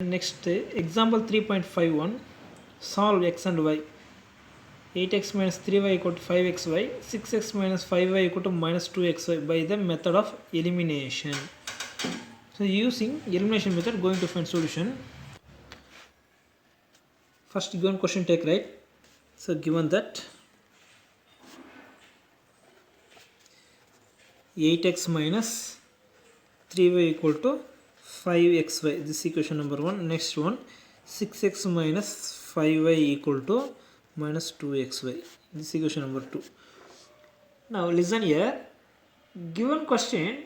Next, example 3.51, solve x and y. 8x minus 3y equal to 5xy, 6x minus 5y equal to minus 2xy by the method of elimination. So using elimination method, going to find solution. First given question take right. So given that 8x minus 3y equal to 5xy, this is equation number 1. Next one, 6x minus 5y equal to minus 2xy, this is equation number 2. Now listen here, given question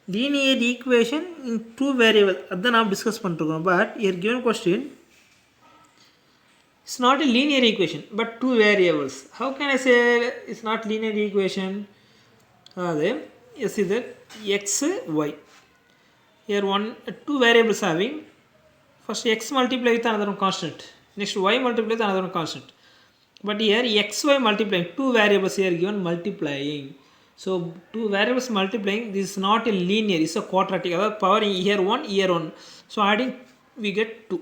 linear equation in two variables adha நாம் discuss பண்ணிருக்கோம். But here given question it's not a linear equation but two variables. How can I say it's not linear equation? Yes, either x y. Here two variables having, first x multiply with another constant, next y multiply with another constant. But here xy multiplying, two variables here given multiplying. So two variables multiplying, this is not a linear, it's a quadratic. Power here 1, here 1. So adding we get 2.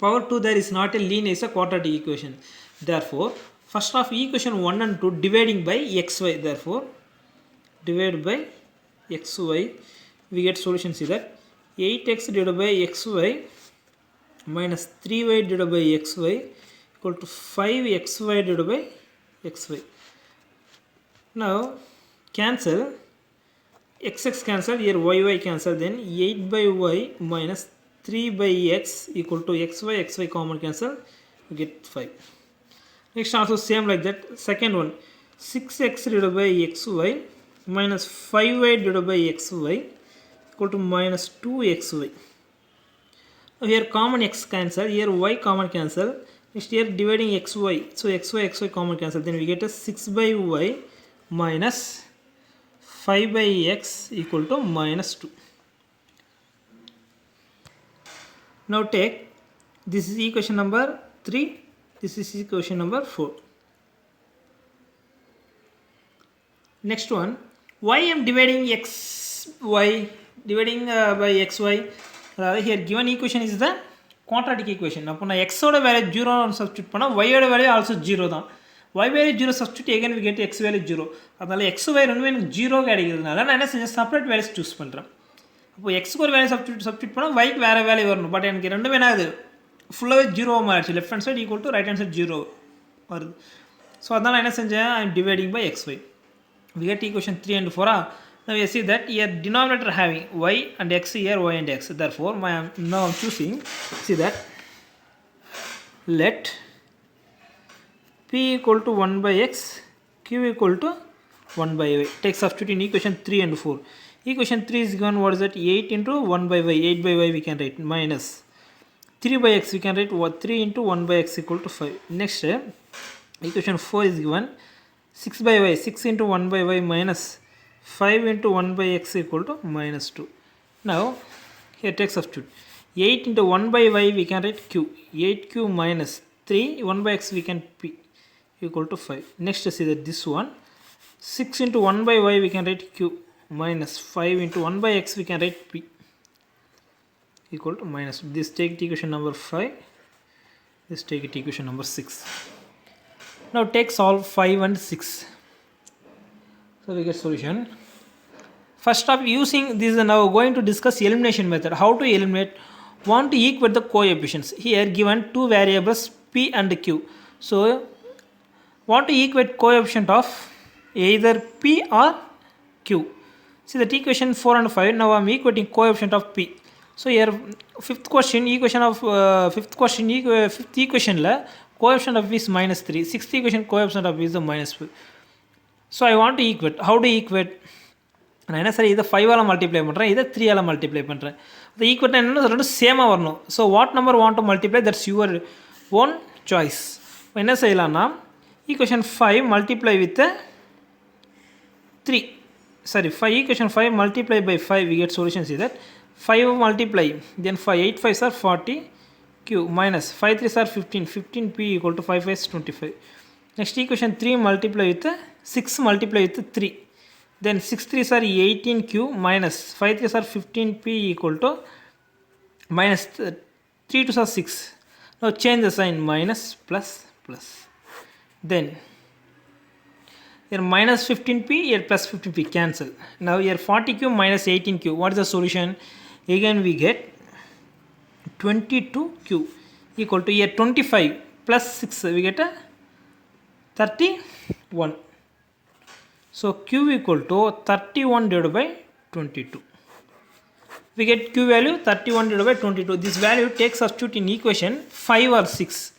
Power 2 there is not a linear, it's a quadratic equation. Therefore, first of equation 1 and 2 dividing by xy. Therefore, divided by xy, we get solution. See that 8x divided by xy minus 3y divided by xy equal to 5xy divided by xy. Now cancel, x cancel, here y cancel, then 8 by y minus 3 by x equal to xy common cancel, we get 5. Next also same like that, second one 6x divided by xy minus 5y divided by xy equal to minus 2xy. Now here common x cancel, here y common cancel, next here dividing xy, so xy common cancel, then we get a 6 by y minus 5 by x equal to minus 2. Now take, this is equation number 3, this is equation number 4. Next one, y I am dividing xy, dividing by xy. Here given equation is the quadratic equation. அப்போ நான் x ஓட value 0 substitute பண்ணா y ஓட value also 0 தான். y value 0 substitute again we get x value 0. அதனால x y ரெண்டுமே எனக்கு 0 கிடைக்கிறதுனால நான் என்ன செஞ்சேன், செப்பரேட் வேல்யூஸ் சூஸ் பண்றேன். அப்போ x க்கு ஒரு வேல்யூ சப்ஸ்டிட் பண்ணா y க்கு வேற வேல்யூ வரணும். பட் எனக்கு ரெண்டுமே என்ன ஆகுது, ஃபுல்லாவே 0 மாறிடுச்சு. Left hand side equal to right hand side 0 வருது. ஸோ அதனால என்ன செஞ்சேன், I am dividing by xy. We get equation 3 and 4. Now you see that here denominator having y and x, here y and x. Therefore now I'm choosing, see that let p equal to 1 by x, q equal to 1 by y. Take substitute in equation 3 and 4. Equation 3 is given, what is that, 8 into 1 by y. 8 by y we can write minus 3 by x, we can write 3 into 1 by x equal to 5. Next equation 4 is given 6 by y, 6 into 1 by y minus 5 into 1 by x equal to minus 2. Now here take substitute. 8 into 1 by y we can write q. 8q minus 3, 1 by x we can p equal to 5. Next see that this one, 6 into 1 by y we can write q minus 5 into 1 by x we can write p equal to minus. This take it equation number 5. This take it equation number 6. Now take solve 5 and 6. So we get solution. First up, using this, now going to discuss elimination method. How to eliminate? Want to equate the coefficients. Here given two variables p and q. So want to equate coefficient of either p or q. See that equation 4 and 5. Now I am equating coefficient of p. So here fifth equation la coefficient of p is minus 3. Sixth equation coefficient of p is minus 4. So I want to equate. How to equate? நான் என்ன சரி இதை 5 all multiply பண்ணுறேன், இதை 3 all multiply பண்ணுறேன். அதை equate என்ன ரெண்டும் சேமாக வரணும். So what number want to multiply, that's your own choice. என்ன செய்யலாம்னா equation 5 multiply with 3, sorry 5 equation 5 multiply by 5 we get solution. See that 5 multiply, then 5 8 5s are 40 q minus 5 3s are 15 p equal to 5 5s 25. Next equation 3 multiply with 6 multiply with 3, then 6 3s are 18q minus 5 3s are 15p equal to minus 3 to 6. Now change the sign, minus plus plus. Then here minus 15p, here plus 15p, cancel. Now here 40q minus 18q, what is the solution? Again we get 22q equal to here 25 plus 6, we get a 31. So q equal to 31 divided by 22. We get q value 31 divided by 22. This value takes substitute in equation 5 or 6.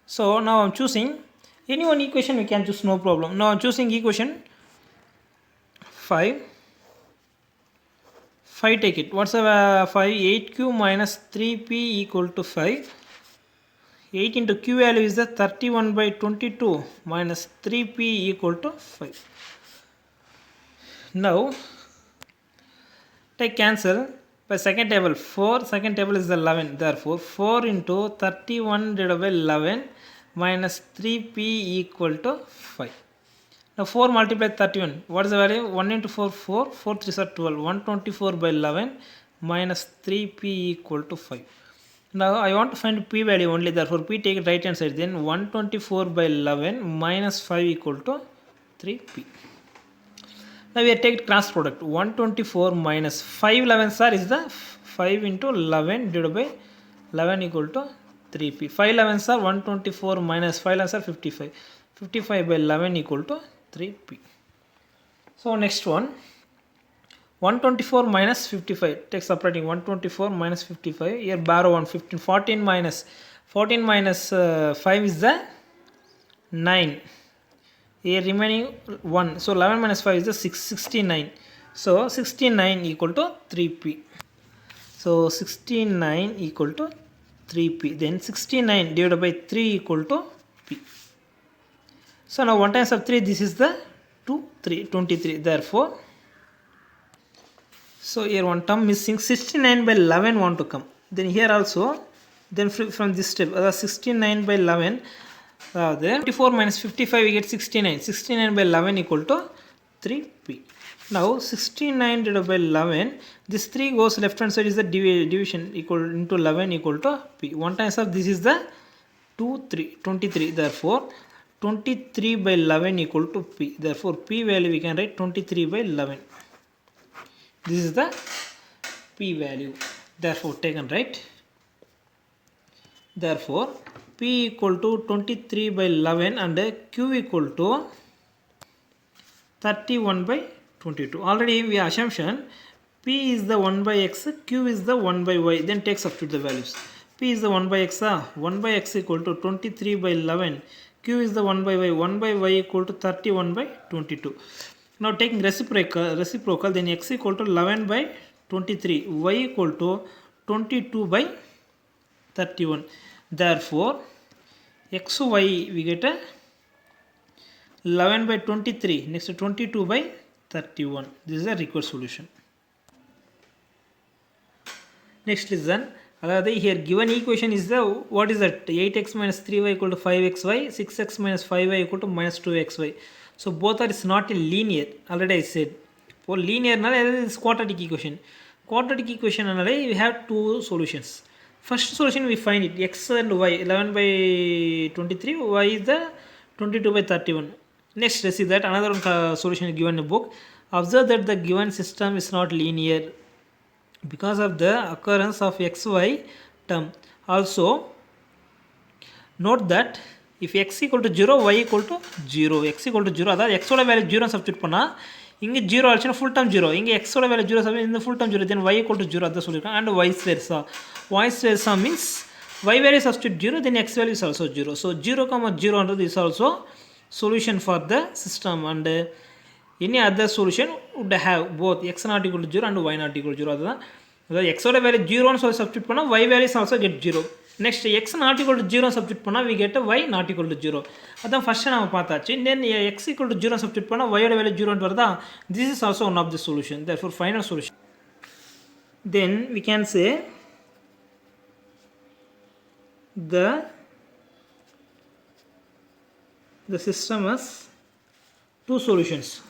So now I am choosing any one equation, we can choose, no problem. Now I am choosing equation 5. 5 take it. What's the 5? 8q minus 3p equal to 5. 8 into q value is the 31 by 22 minus 3p equal to 5. Now take cancel. By second table, 4, second table is the 11. Therefore, 4 into 31 divided by 11 minus 3p equal to 5. Now 4 multiplied 31. What is the value? 1 into 4, 4. 4 3 are 12. 124 by 11 minus 3p equal to 5. Now I want to find p value only. Therefore, p take it right hand side. Then 124 by 11 minus 5 equal to 3p. Now we are taking cross product. 124 minus 5 11s are is the 5 into 11 divided by 11 equal to 3p. 5 11s are 124 minus 5 11s are 55. 55 by 11 equal to 3p. So next one, 124 minus 55. Take separating 124 minus 55. Here borrow 1, 15. 14 minus 5 is the 9. Here remaining 1. So 11 minus 5 is the 69. So 69 equal to 3p. So 69 equal to 3p. Then 69 divided by 3 equal to p. So now 1 times of 3, this is the 2, 3, 23. Therefore, so here one term missing, 69 by 11 want to come. Then here also, then from this step, 69 by 11, 24 minus 55 we get 69. 69 by 11 equal to 3p. Now 69 divided by 11, this 3 goes left hand side is the division, equal into 11 equal to p. 1 times of this is the 2, 3, 23. Therefore 23 by 11 equal to p. Therefore p value we can write 23 by 11. This is the p value. Therefore taken right. Therefore p equal to 23 by 11 and q equal to 31 by 22. Already we have assumption p is the 1 by x, q is the 1 by y. Then take substitute the values. P is the 1 by x. 1 by x equal to 23 by 11. Q is the 1 by y. 1 by y equal to 31 by 22. Now taking reciprocal, then x equal to 11 by 23. Y equal to 22 by 31. Therefore, xy we get a 11 by 23. Next 22 by 31. This is the required solution. Next listen. Here given equation is the, what is that? 8x minus 3y equal to 5xy. 6x minus 5y equal to minus 2xy. So both are is not linear. Already I said. For linear is quadratic equation. Quadratic equation we have two solutions. First solution we find it, x and y, 11 by 23, y is the 22 by 31. Next, see that another solution is given in the book. Observe that the given system is not linear because of the occurrence of xy term. Also, note that if x equal to 0, y equal to 0, x equal to 0, that x value 0 substitute panna, inge 0 also full term 0, inge x value 0 substitute in the full term 0, then y equal to 0 at the solution, and vice versa. Vice versa means y value substitute 0, then x value is also 0. So 0 comma 0 under this also solution for the system, and any other solution would have both x not equal to 0 and y not equal to 0. The x value 0 and substitute panna, y values also get 0. Next x not equal to 0 substitute panna, we get a y not equal to 0. That's first time then x equal to 0 substitute panna, y value 0 and this is also one of the solution. Therefore final solution. Then we can say the system has two solutions.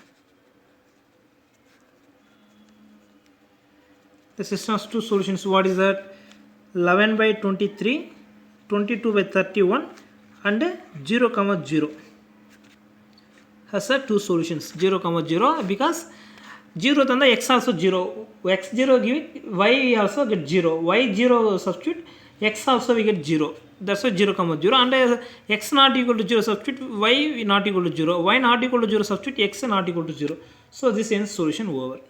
The system has two solutions. What is that? 11 by 23, 22 by 31 and 0 comma 0 has two solutions 0 comma 0 because 0 then the x also 0, x 0 give it, y also get 0, y 0 substitute, x also we get 0, that's why 0 comma 0 and x not equal to 0 substitute, y not equal to 0, y not equal to 0 substitute, x not equal to 0. So this ends solution over.